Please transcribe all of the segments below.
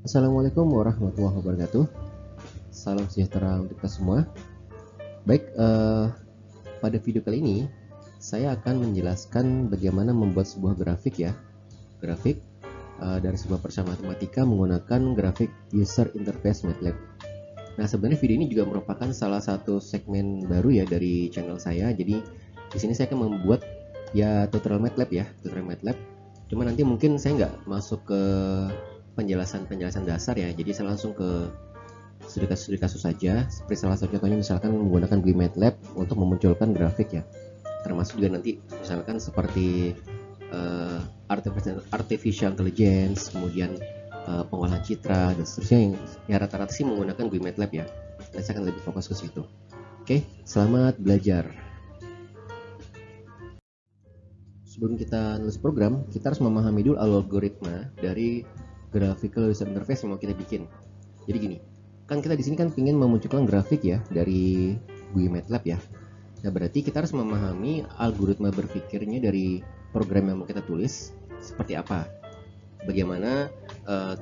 Assalamualaikum warahmatullahi wabarakatuh. Salam sejahtera untuk kita semua. Baik, pada video kali ini saya akan menjelaskan bagaimana membuat sebuah grafik ya. Grafik dari sebuah persamaan matematika menggunakan grafik user interface MATLAB. Nah, sebenarnya video ini juga merupakan salah satu segmen baru ya dari channel saya. Jadi di sini saya akan membuat ya tutorial MATLAB ya, tutorial MATLAB. Cuma nanti mungkin saya nggak masuk ke penjelasan dasar ya. Jadi saya langsung ke studi kasus saja. Seperti salah satu contohnya misalkan menggunakan GUI MATLAB untuk memunculkan grafik ya. Termasuk juga nanti misalkan seperti artificial intelligence, kemudian pengolahan citra dan seterusnya yang ya rata-rata sih menggunakan GUI MATLAB ya. Dan saya akan lebih fokus ke situ. Oke, selamat belajar. Sebelum kita nulis program, kita harus memahami dulu algoritma dari graphical user interface yang mau kita bikin. Jadi gini, kan kita di sini kan ingin memunculkan grafik ya dari GUI MATLAB ya. Nah, berarti kita harus memahami algoritma berpikirnya dari program yang mau kita tulis seperti apa. Bagaimana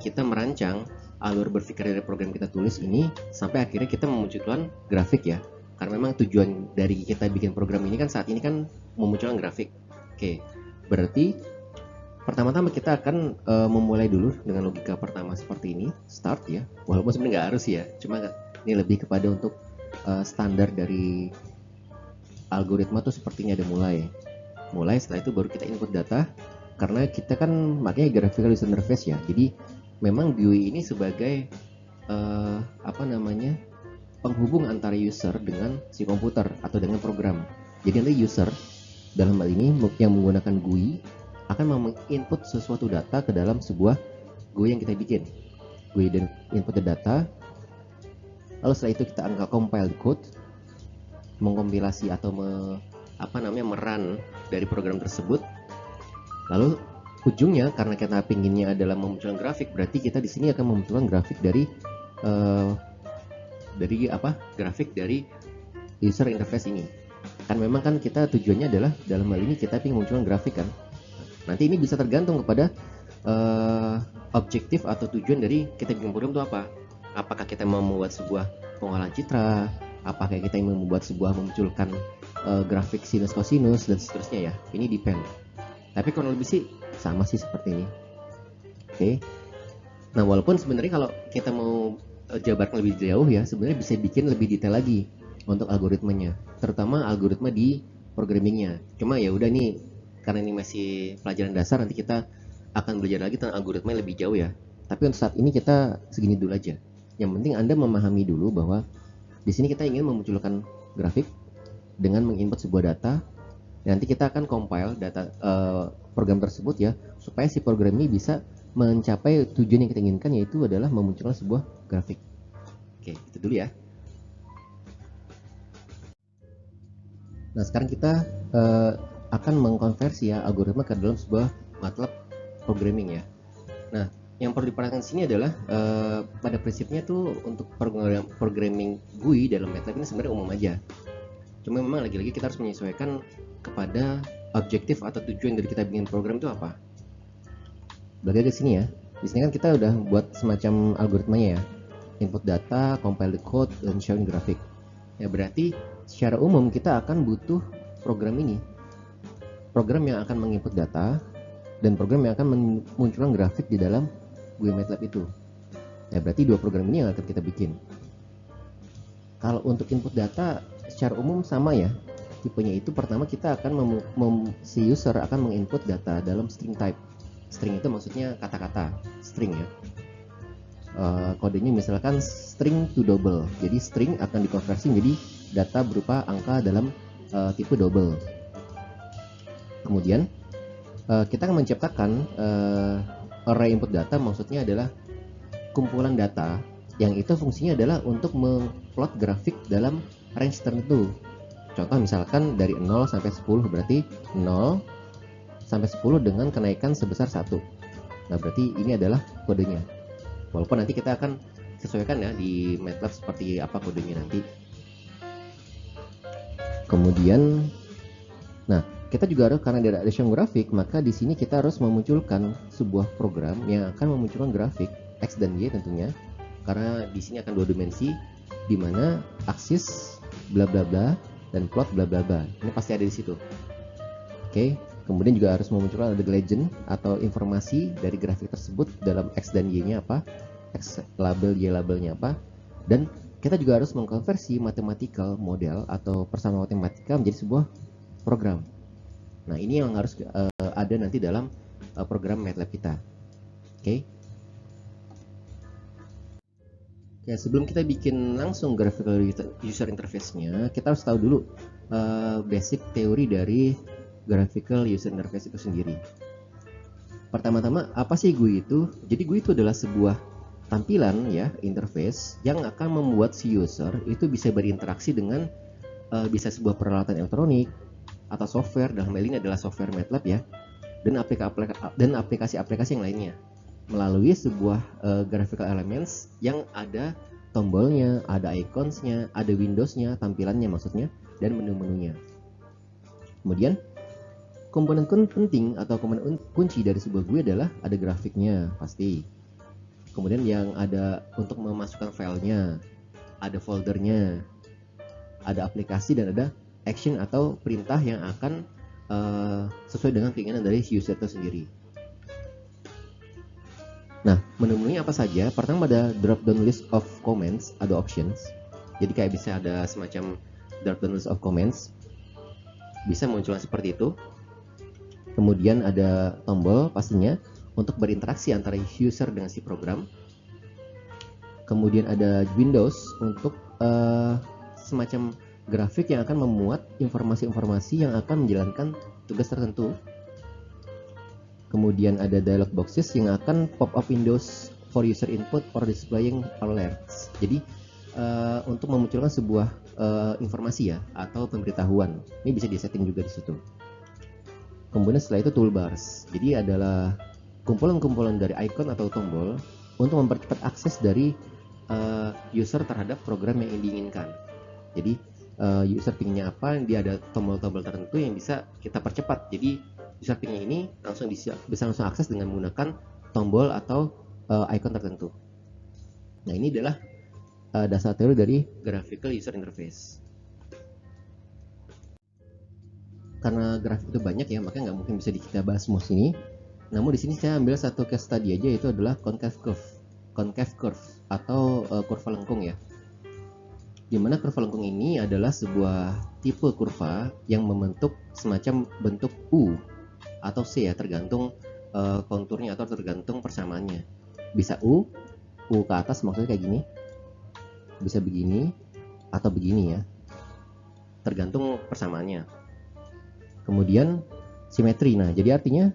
kita merancang alur berpikir dari program kita tulis ini sampai akhirnya kita memunculkan grafik ya. Karena memang tujuan dari kita bikin program ini kan saat ini kan memunculkan grafik. Oke, berarti pertama-tama kita akan memulai dulu dengan logika pertama seperti ini, start ya. Walaupun sebenarnya nggak harus ya, cuma ini lebih kepada untuk standar dari algoritma tuh sepertinya ada mulai. Setelah itu baru kita input data, karena kita kan makanya graphical user interface ya. Jadi memang GUI ini sebagai penghubung antara user dengan si komputer atau dengan program. Jadi nanti user dalam hal ini yang menggunakan GUI akan menginput sesuatu data ke dalam sebuah GUI yang kita bikin. GUI dan input data. Lalu setelah itu kita akan compile the code, mengkompilasi atau merun dari program tersebut. Lalu ujungnya karena kita pinginnya adalah memunculkan grafik, berarti kita di sini akan memunculkan grafik dari grafik dari user interface ini. Kan memang kan kita tujuannya adalah dalam hal ini kita ingin memunculkan grafik kan. Nanti ini bisa tergantung kepada objektif atau tujuan dari kita bikin program itu apa. Apakah kita mau membuat sebuah pengolahan citra, apakah kita ingin memunculkan grafik sinus kosinus dan seterusnya ya. Ini depend. Tapi kurang lebih sih sama sih seperti ini. Oke. Nah, walaupun sebenarnya kalau kita mau jabarkan lebih jauh ya, sebenarnya bisa bikin lebih detail lagi untuk algoritmanya, terutama algoritma di programmingnya. Cuma ya udah nih, karena ini masih pelajaran dasar, nanti kita akan belajar lagi tentang algoritma yang lebih jauh ya. Tapi untuk saat ini kita segini dulu aja. Yang penting Anda memahami dulu bahwa di sini kita ingin memunculkan grafik dengan menginput sebuah data. Nanti kita akan compile data program tersebut ya, supaya si program ini bisa mencapai tujuan yang kita inginkan, yaitu adalah memunculkan sebuah grafik. Oke, itu dulu ya. Nah, sekarang kita akan mengkonversi ya algoritma ke dalam sebuah MATLAB programming ya. Nah, yang perlu diperhatikan di sini adalah pada prinsipnya tuh untuk programming GUI dalam MATLAB ini sebenarnya umum aja. Cuma memang lagi-lagi kita harus menyesuaikan kepada objektif atau tujuan dari kita bikin program itu apa. Belajar di sini ya. Di sini kan kita udah buat semacam algoritmanya ya. Input data, compile the code, dan showing grafik. Ya berarti secara umum kita akan butuh program ini. Program yang akan menginput data dan program yang akan memunculkan grafik di dalam GUI MATLAB itu. Ya berarti dua program ini yang akan kita bikin. Kalau untuk input data secara umum sama ya. Tipenya itu pertama kita akan si user akan menginput data dalam string type. String itu maksudnya kata-kata, string ya. Kodenya misalkan string to double. Jadi string akan dikonversi menjadi data berupa angka dalam tipe double. Kemudian kita akan menciptakan array input data, maksudnya adalah kumpulan data yang itu fungsinya adalah untuk memplot grafik dalam range tertentu. Contoh misalkan dari 0 sampai 10, berarti 0 sampai 10 dengan kenaikan sebesar 1. Nah, berarti ini adalah kodenya. Walaupun nanti kita akan sesuaikan ya di MATLAB seperti apa kodenya nanti. Kemudian, nah kita juga harus, karena ada addition grafik, maka di sini kita harus memunculkan sebuah program yang akan memunculkan grafik X dan Y tentunya, karena di sini akan dua dimensi, di mana aksis bla bla bla dan plot bla bla bla. Ini pasti ada di situ. Oke, kemudian juga harus memunculkan ada legend atau informasi dari grafik tersebut dalam X dan Y-nya apa, X label, Y labelnya apa, dan kita juga harus mengkonversi mathematical model atau persamaan matematika menjadi sebuah program. Nah, ini yang harus ada nanti dalam program MATLAB kita. Oke. Ya, sebelum kita bikin langsung graphical user interface-nya, kita harus tahu dulu basic teori dari graphical user interface itu sendiri. Pertama-tama, apa sih GUI itu? Jadi GUI itu adalah sebuah tampilan ya, interface yang akan membuat si user itu bisa berinteraksi dengan bisa sebuah peralatan elektronik atau software, dalam hal ini adalah software MATLAB ya, dan aplikasi-aplikasi yang lainnya melalui sebuah graphical elements yang ada tombolnya, ada iconsnya, ada windowsnya, tampilannya maksudnya, dan menu-menunya. Kemudian komponen penting atau komponen kunci dari sebuah GUI adalah ada grafiknya pasti, kemudian yang ada untuk memasukkan filenya, ada foldernya, ada aplikasi, dan ada action atau perintah yang akan sesuai dengan keinginan dari user itu sendiri. Nah, menu-menunya apa saja? Pertama ada drop down list of commands, ada options. Jadi kayak bisa ada semacam drop down list of commands, bisa munculkan seperti itu. Kemudian ada tombol pastinya untuk berinteraksi antara user dengan si program. Kemudian ada windows untuk semacam grafik yang akan memuat informasi-informasi yang akan menjalankan tugas tertentu. Kemudian ada dialog boxes yang akan pop up windows for user input or displaying alerts. Jadi untuk memunculkan sebuah informasi ya atau pemberitahuan. Ini bisa disetting juga di situ. Kemudian setelah itu toolbars. Jadi adalah kumpulan-kumpulan dari icon atau tombol untuk mempercepat akses dari user terhadap program yang diinginkan. Jadi user pinginnya apa, dia ada tombol-tombol tertentu yang bisa kita percepat. Jadi user pinginnya ini langsung bisa langsung akses dengan menggunakan tombol atau icon tertentu. Nah, ini adalah dasar teori dari graphical user interface. Karena grafik itu banyak ya, makanya nggak mungkin bisa kita bahas semua sini. Namun di sini saya ambil satu case study aja, yaitu adalah concave curve atau kurva lengkung ya. Dimana kurva lengkung ini adalah sebuah tipe kurva yang membentuk semacam bentuk U atau C ya, tergantung konturnya atau tergantung persamaannya. Bisa U ke atas maksudnya kayak gini, bisa begini atau begini ya, tergantung persamaannya. Kemudian simetri. Nah, jadi artinya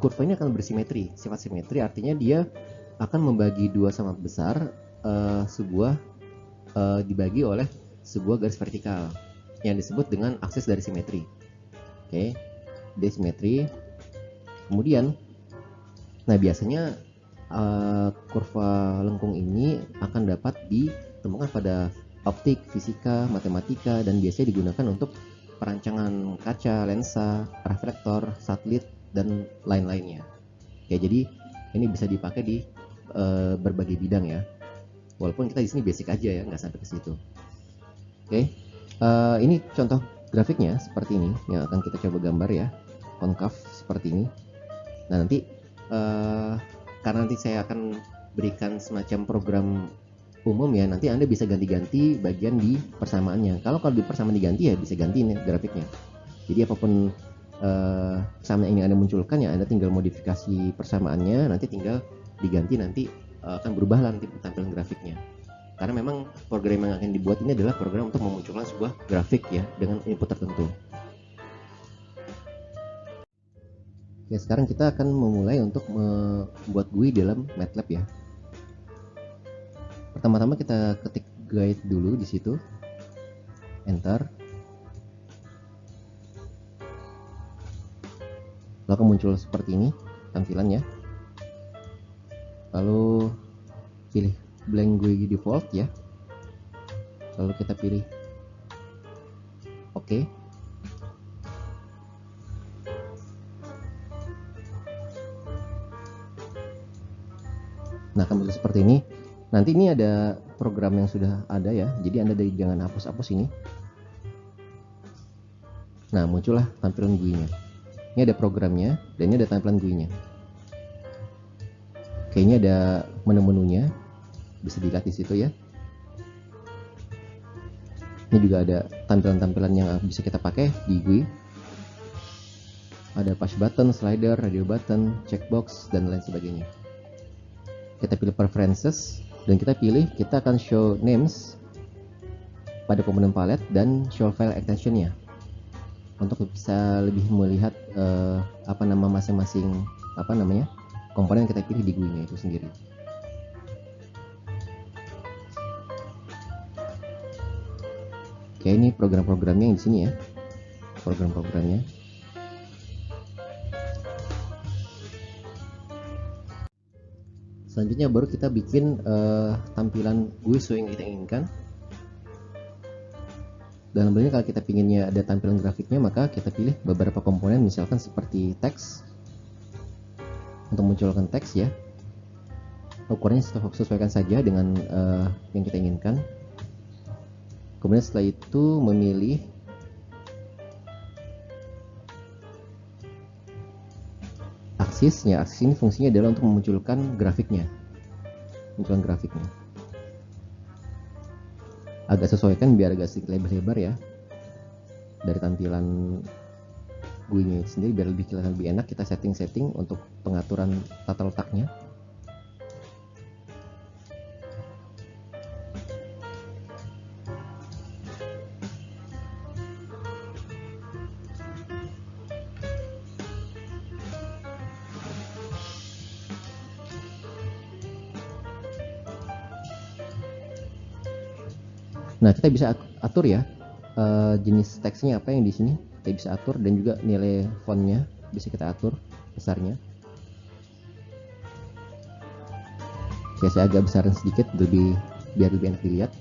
kurva ini akan bersimetri. Sifat simetri artinya dia akan membagi dua sama besar sebuah dibagi oleh sebuah garis vertikal yang disebut dengan akses dari simetri. Oke, desimetri. Kemudian, nah biasanya kurva lengkung ini akan dapat ditemukan pada optik, fisika, matematika, dan biasanya digunakan untuk perancangan kaca, lensa, reflektor, satelit, dan lain-lainnya. Ya, jadi ini bisa dipakai di berbagai bidang ya. Walaupun kita di sini basic aja ya, nggak sampai ke situ. Oke, ini contoh grafiknya seperti ini yang akan kita coba gambar ya, konkaf seperti ini. Nah, nanti karena nanti saya akan berikan semacam program umum ya, nanti Anda bisa ganti-ganti bagian di persamaannya. Kalau di persamaan diganti ya bisa ganti nih grafiknya. Jadi apapun persamaan yang Anda munculkan ya, Anda tinggal modifikasi persamaannya, nanti tinggal diganti, nanti akan berubah nanti tampilan grafiknya. Karena memang program yang akan dibuat ini adalah program untuk memunculkan sebuah grafik ya dengan input tertentu. Ya, sekarang kita akan memulai untuk membuat GUI dalam MATLAB ya. Pertama-tama kita ketik guide dulu di situ, enter, lalu muncul seperti ini tampilannya. Lalu pilih blank GUI default ya, lalu kita pilih OK. Nah, akan bentuk seperti ini. Nanti ini ada program yang sudah ada ya, jadi Anda jangan hapus-hapus ini. Nah, muncullah tampilan GUI-nya. Ini ada programnya, dan ini ada tampilan GUI-nya. Oke, ini ada menu-menunya, bisa dilihat di situ ya. Ini juga ada tampilan-tampilan yang bisa kita pakai di GUI. Ada push button, slider, radio button, checkbox, dan lain sebagainya. Kita pilih preferences, dan kita pilih kita akan show names pada komponen palette dan show file extension-nya untuk bisa lebih melihat nama masing-masing komponen yang kita pilih di GUI-nya itu sendiri. Oke, ini program-programnya yang di sini ya, program-programnya. Selanjutnya baru kita bikin tampilan GUI sesuai yang kita inginkan. Dalam hal ini kalau kita pinginnya ada tampilan grafiknya, maka kita pilih beberapa komponen, misalkan seperti teks. Untuk munculkan teks ya, ukurannya sesuaikan saja dengan yang kita inginkan. Kemudian setelah itu memilih aksisnya. Aksis ini fungsinya adalah untuk memunculkan grafiknya. Agak sesuaikan biar agak sedikit lebar-lebar ya dari tampilan GUI-nya sendiri, biar lebih kelihatan lebih enak. Kita setting untuk pengaturan tata letaknya. Nah, kita bisa atur ya jenis teksnya apa yang di sini kita bisa atur, dan juga nilai fontnya bisa kita atur besarnya. Oke, saya agak besarin sedikit biar lebih enak dilihat.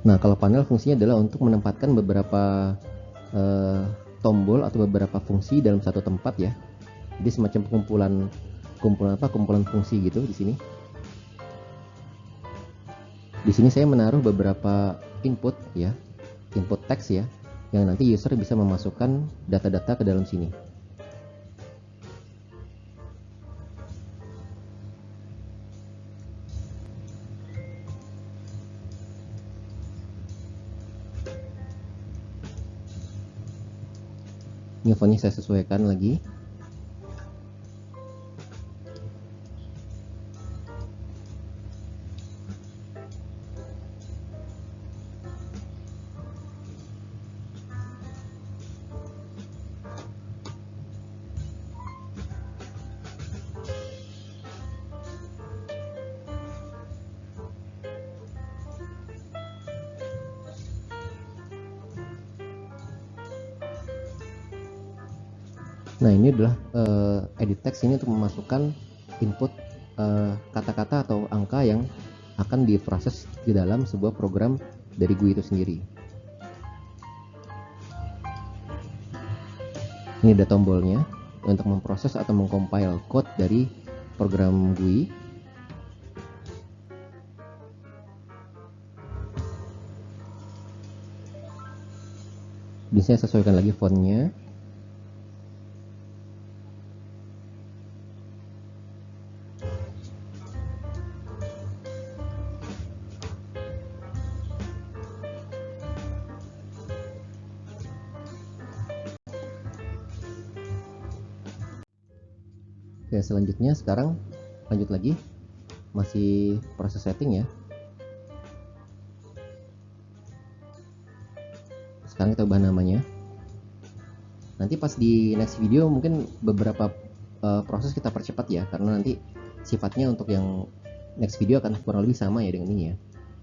Nah, kalau panel fungsinya adalah untuk menempatkan beberapa tombol atau beberapa fungsi dalam satu tempat ya. Jadi semacam kumpulan fungsi gitu di sini. Di sini saya menaruh beberapa input ya, input teks ya, yang nanti user bisa memasukkan data-data ke dalam sini. Ini fontnya saya sesuaikan lagi. Nah, ini adalah edit text ini untuk memasukkan input kata-kata atau angka yang akan diproses di dalam sebuah program dari GUI itu sendiri. Ini ada tombolnya untuk memproses atau mengcompile code dari program GUI. Di sini saya sesuaikan lagi fontnya. Oke, selanjutnya sekarang lanjut lagi, masih proses setting ya. Sekarang kita ubah namanya. Nanti pas di next video mungkin beberapa proses kita percepat ya, karena nanti sifatnya untuk yang next video akan kurang lebih sama ya dengan ini ya.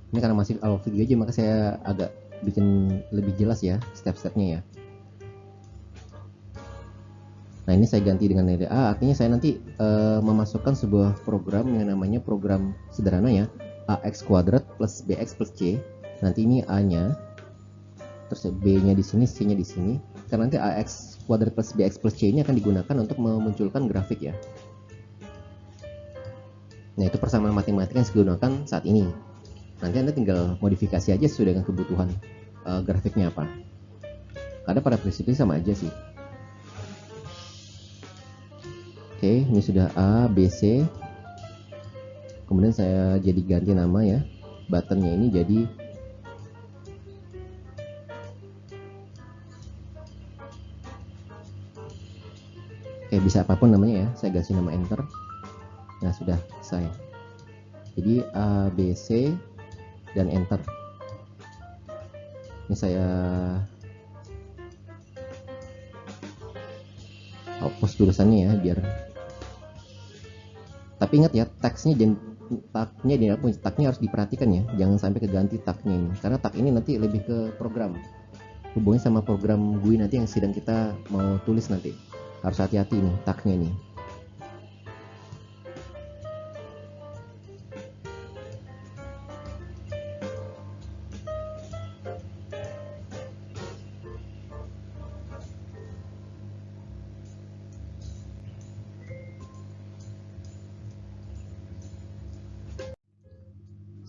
Ini karena masih awal video aja, maka saya agak bikin lebih jelas ya step-stepnya ya. Nah, ini saya ganti dengan NDA, artinya saya nanti memasukkan sebuah program yang namanya program sederhana ya, AX kuadrat plus BX plus C. Nanti ini A-nya, terus B-nya di sini, C-nya di sini. Karena nanti AX kuadrat plus BX plus C ini akan digunakan untuk memunculkan grafik ya. Nah, itu persamaan matematika yang digunakan saat ini. Nanti Anda tinggal modifikasi aja sesuai dengan kebutuhan grafiknya apa. Karena pada prinsipnya sama aja sih. Oke, ini sudah A, B, C. Kemudian saya jadi ganti nama ya. Buttonnya ini jadi bisa apapun namanya ya. Saya kasih nama enter. Nah, sudah selesai. Jadi A, B, C dan enter. Ini saya hapus tulisannya ya biar. Tapi ingat ya, tagnya harus diperhatikan ya, jangan sampai keganti tagnya ini, karena tag ini nanti lebih ke program, hubungnya sama program GUI nanti yang sedang kita mau tulis nanti. Harus hati-hati nih tagnya nih.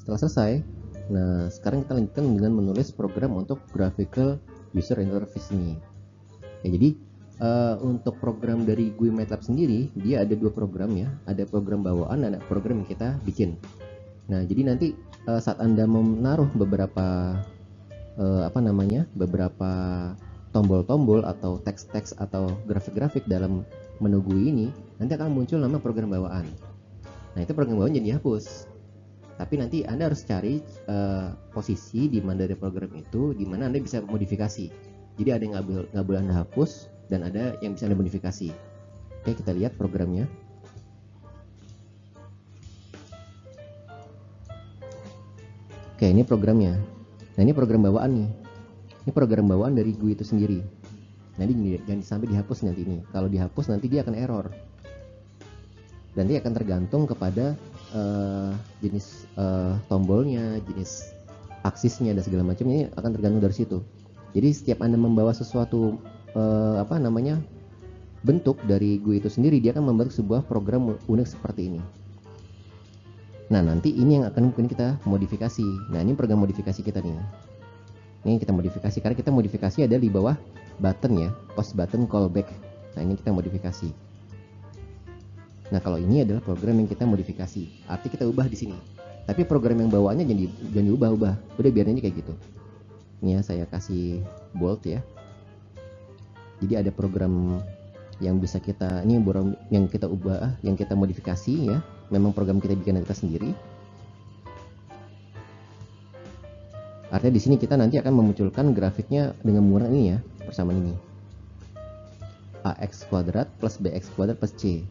Setelah selesai, nah sekarang kita lanjutkan dengan menulis program untuk graphical user interface ini. Ya, jadi untuk program dari GUI MATLAB sendiri, dia ada dua program ya, ada program bawaan dan ada program yang kita bikin. Nah, jadi nanti saat Anda menaruh beberapa beberapa tombol-tombol atau teks-teks atau grafik-grafik dalam menu GUI ini, nanti akan muncul nama program bawaan. Nah, itu program bawaan jadi dihapus. Tapi nanti Anda harus cari posisi di mana dari program itu, di mana Anda bisa modifikasi. Jadi ada yang nggak boleh Anda hapus dan ada yang bisa Anda modifikasi. Oke, kita lihat programnya. Oke, ini programnya. Nah, ini program bawaan nih. Ini program bawaan dari GUI itu sendiri. Nanti jangan sampai dihapus nanti ini. Kalau dihapus nanti dia akan error. Dan dia akan tergantung kepada jenis tombolnya, jenis aksisnya dan segala macam, ini akan tergantung dari situ. Jadi setiap Anda membawa sesuatu bentuk dari GUI itu sendiri, dia akan membentuk sebuah program unik seperti ini. Nah, nanti ini yang akan mungkin kita modifikasi. Nah, ini program modifikasi kita nih. Ini kita modifikasi, karena kita modifikasi ada di bawah button ya, post button callback. Nah, ini kita modifikasi. Nah, kalau ini adalah program yang kita modifikasi, arti kita ubah di sini. Tapi program yang bawaannya jangan diubah-ubah. Udah biarin aja kayak gitu. Ini ya, saya kasih bold ya. Jadi ada program yang bisa kita, ini yang kita ubah, yang kita modifikasi ya. Memang program kita bikin kita sendiri. Artinya di sini kita nanti akan memunculkan grafiknya dengan menggunakan ini ya, persamaan ini. AX kuadrat plus BX kuadrat plus C.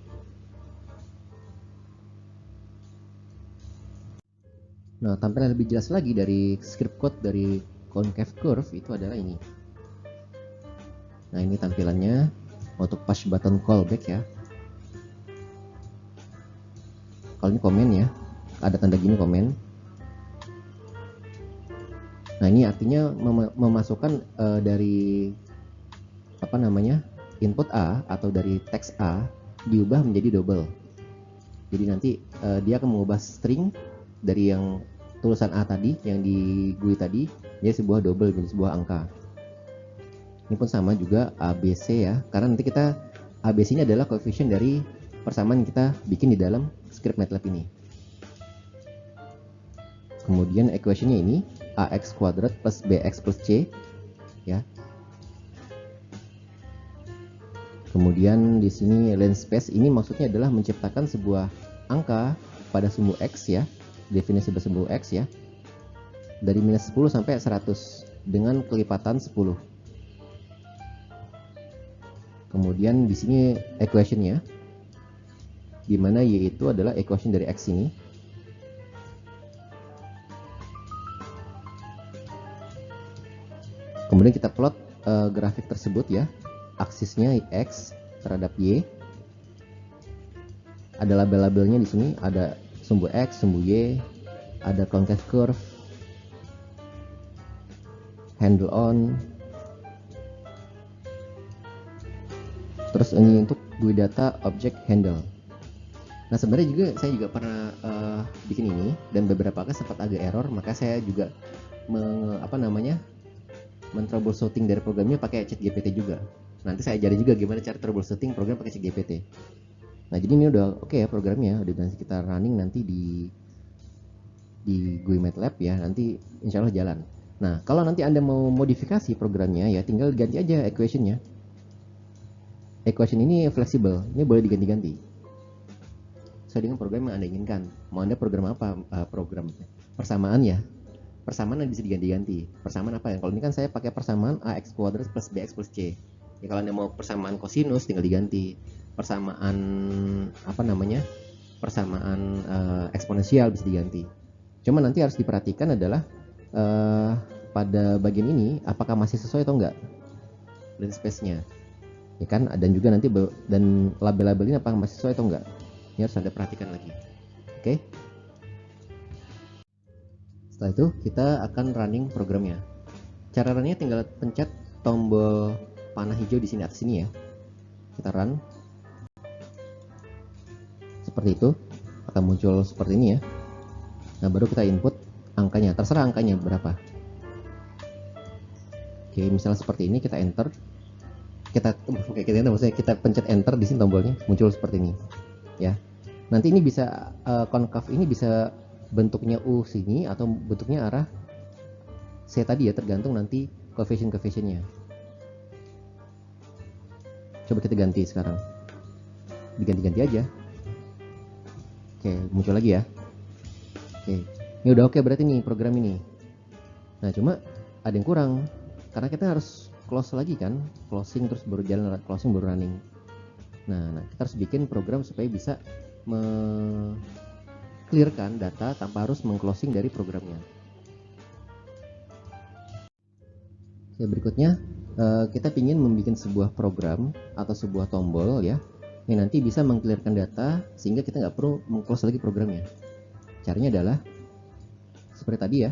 Nah, tampilan lebih jelas lagi dari script code dari concave curve itu adalah ini. Nah, ini tampilannya untuk push button callback ya. Kalau ini komen ya, ada tanda gini komen. Nah, ini artinya memasukkan dari input A atau dari teks A diubah menjadi double. Jadi nanti dia akan mengubah string dari yang tulisan A tadi, yang di GUI tadi, dia sebuah double menjadi sebuah angka. Ini pun sama juga ABC ya, karena nanti kita ABC ini adalah coefficient dari persamaan yang kita bikin di dalam script MATLAB ini. Kemudian equationnya ini AX kuadrat plus BX plus C ya. Kemudian di sini len space ini maksudnya adalah menciptakan sebuah angka pada sumbu X ya, definisi bersumbu X ya, dari minus 10 sampai 100 dengan kelipatan 10. Kemudian di sini equationnya, di mana Y itu adalah equation dari X ini. Kemudian kita plot grafik tersebut ya, aksisnya X terhadap Y. Ada label-labelnya di sini, ada sumbu X, sumbu Y, ada concave curve, handle on, terus ini untuk GUI data object handle. Nah sebenarnya juga saya juga pernah bikin ini dan beberapa kali sempat agak error, maka saya juga men-troubleshooting dari programnya pakai ChatGPT juga. Nanti saya ajarin juga gimana cara troubleshooting program pakai ChatGPT. Nah jadi ini udah oke ya programnya, udah bisa kita running nanti di GUI MATLAB ya, nanti insya Allah jalan. Nah kalau nanti Anda mau modifikasi programnya ya tinggal ganti aja equationnya. Equation ini fleksibel, ini boleh diganti-ganti sesuai dengan program yang Anda inginkan. Mau Anda program apa? Program persamaan ya. Persamaan yang bisa diganti-ganti. Persamaan apa ya? Kalau ini kan saya pakai persamaan ax kuadrat plus bx plus c. Ya kalau Anda mau persamaan kosinus tinggal diganti. Persamaan Persamaan eksponensial bisa diganti. Cuma nanti harus diperhatikan adalah pada bagian ini apakah masih sesuai atau enggak line space-nya. Ya kan? Dan juga nanti dan label-label ini apakah masih sesuai atau enggak. Ini harus Anda perhatikan lagi. Oke? Setelah itu kita akan running programnya. Cara runnya tinggal pencet tombol panah hijau di sini atas sini ya. Kita run. Seperti itu. Akan muncul seperti ini ya. Nah, baru kita input angkanya. Terserah angkanya berapa. Oke, misalnya seperti ini kita enter. Kita pencet enter di sini tombolnya, muncul seperti ini. Ya. Nanti ini bisa concave ini bisa bentuknya U sini atau bentuknya arah C tadi ya, tergantung nanti coefficient-nya. Coba kita ganti sekarang. Diganti-ganti aja. Oke, muncul lagi ya. Oke. Ini udah oke berarti nih program ini. Nah, cuma ada yang kurang. Karena kita harus close lagi kan, closing terus baru jalan, closing baru running. Nah, kita harus bikin program supaya bisa clearkan data tanpa harus mengclosing dari programnya. Oke, berikutnya kita ingin membuat sebuah program atau sebuah tombol ya, yang nanti bisa mengclearkan data sehingga kita nggak perlu mengclose lagi programnya. Caranya adalah seperti tadi ya.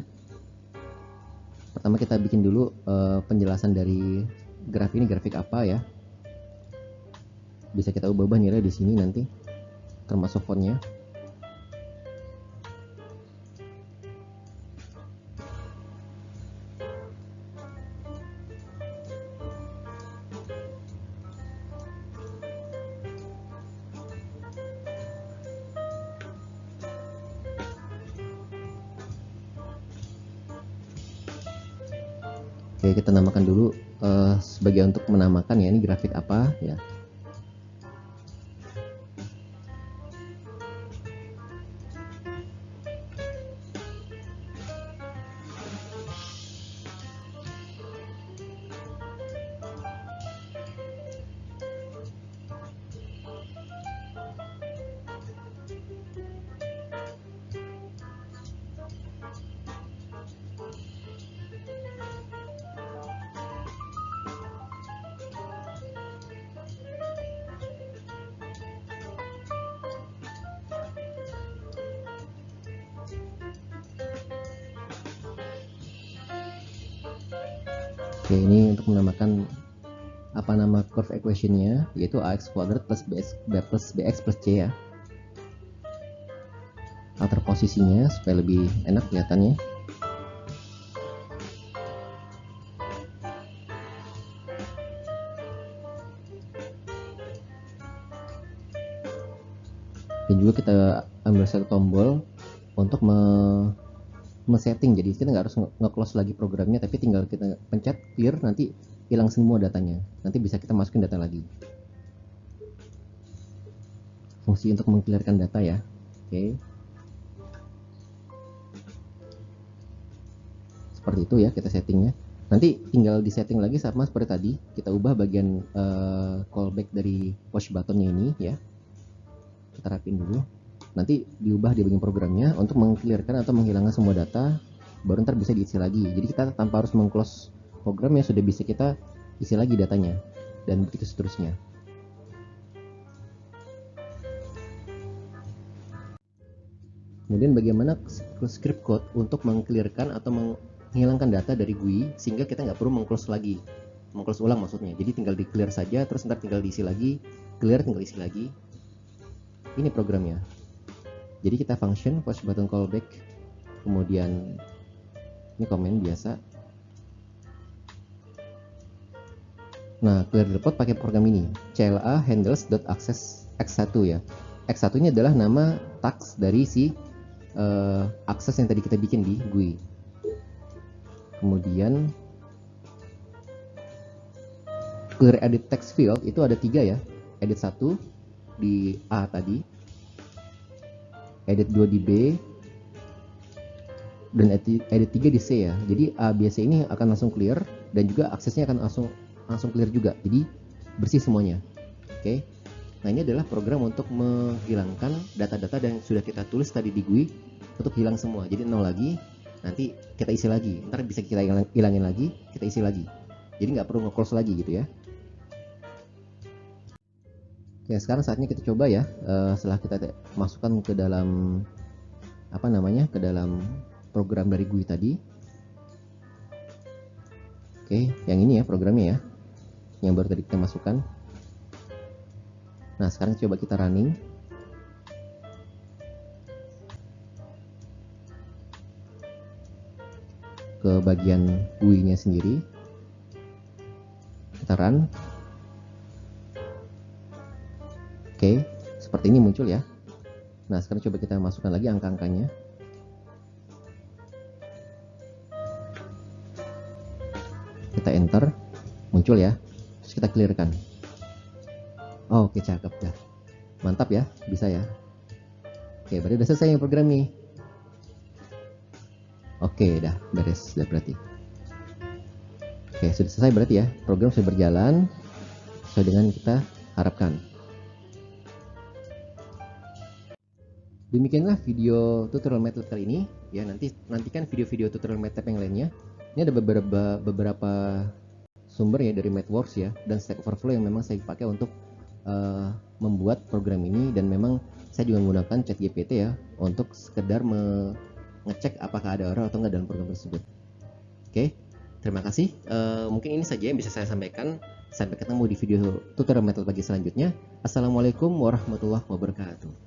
Pertama kita bikin dulu penjelasan dari grafik ini, grafik apa ya. Bisa kita ubah nilai di sini nanti, termasuk fontnya. Oke, kita namakan dulu sebagai untuk menamakan ya, ini grafik apa ya. Oke, ini untuk menamakan apa nama curve equation-nya, yaitu ax kuadrat plus bx plus c ya. Atur posisinya supaya lebih enak kelihatannya. Dan juga kita ambil satu tombol untuk setting, jadi kita nggak harus nge-close lagi programnya, tapi tinggal kita pencet clear, nanti hilang semua datanya, nanti bisa kita masukin data lagi. Fungsi untuk mengclearkan data ya. Oke, seperti itu ya kita settingnya. Nanti tinggal di setting lagi sama seperti tadi, kita ubah bagian callback dari push buttonnya ini ya, kita rapin dulu. Nanti diubah di bagian programnya untuk mengclearkan atau menghilangkan semua data, baru ntar bisa diisi lagi. Jadi kita tanpa harus mengclose programnya, sudah bisa kita isi lagi datanya, dan begitu seterusnya. Kemudian bagaimana script code untuk mengclearkan atau menghilangkan data dari GUI sehingga kita nggak perlu mengclose lagi, mengclose ulang maksudnya. Jadi tinggal di clear saja, terus ntar tinggal diisi lagi, clear tinggal isi lagi. Ini programnya. Jadi kita function push button callback, kemudian ini komen biasa. Nah, clear report pakai program ini, CLA handles.access x1 ya. X1 ini adalah nama task dari si akses yang tadi kita bikin di GUI. Kemudian clear edit text field itu ada 3 ya. Edit 1 di A tadi, edit 2 di B, dan edit 3 di C ya. Jadi A, B, C ini akan langsung clear dan juga aksesnya akan langsung clear juga. Jadi bersih semuanya. Oke. Nah, ini adalah program untuk menghilangkan data-data yang sudah kita tulis tadi di GUI untuk hilang semua. Jadi nol lagi, nanti kita isi lagi. Ntar bisa kita hilangin lagi, kita isi lagi. Jadi nggak perlu nge-close lagi gitu ya. Oke, sekarang saatnya kita coba ya. Setelah kita masukkan ke dalam ke dalam program dari GUI tadi. Oke, yang ini ya programnya ya, yang baru tadi kita masukkan. Nah, sekarang coba kita running. Ke bagian GUI-nya sendiri. Kita run. Oke, seperti ini muncul ya. Nah, sekarang coba kita masukkan lagi angka-angkanya. Kita enter, muncul ya. Terus kita clearkan. Oh, oke, cakep dah. Mantap ya, bisa ya. Oke, berarti udah selesai program nih. Oke, dah beres, sudah berarti. Oke, sudah selesai berarti ya. Program sudah berjalan sesuai dengan kita harapkan. Demikianlah video tutorial MATLAB kali ini. Ya, nantikan video-video tutorial MATLAB yang lainnya. Ini ada beberapa sumber ya dari MathWorks ya, dan Stack Overflow yang memang saya pakai untuk membuat program ini, dan memang saya juga menggunakan ChatGPT ya untuk sekedar mengecek apakah ada error atau enggak dalam program tersebut. Oke, terima kasih. Mungkin ini saja yang bisa saya sampaikan. Sampai ketemu di video tutorial MATLAB lagi selanjutnya. Assalamualaikum warahmatullahi wabarakatuh.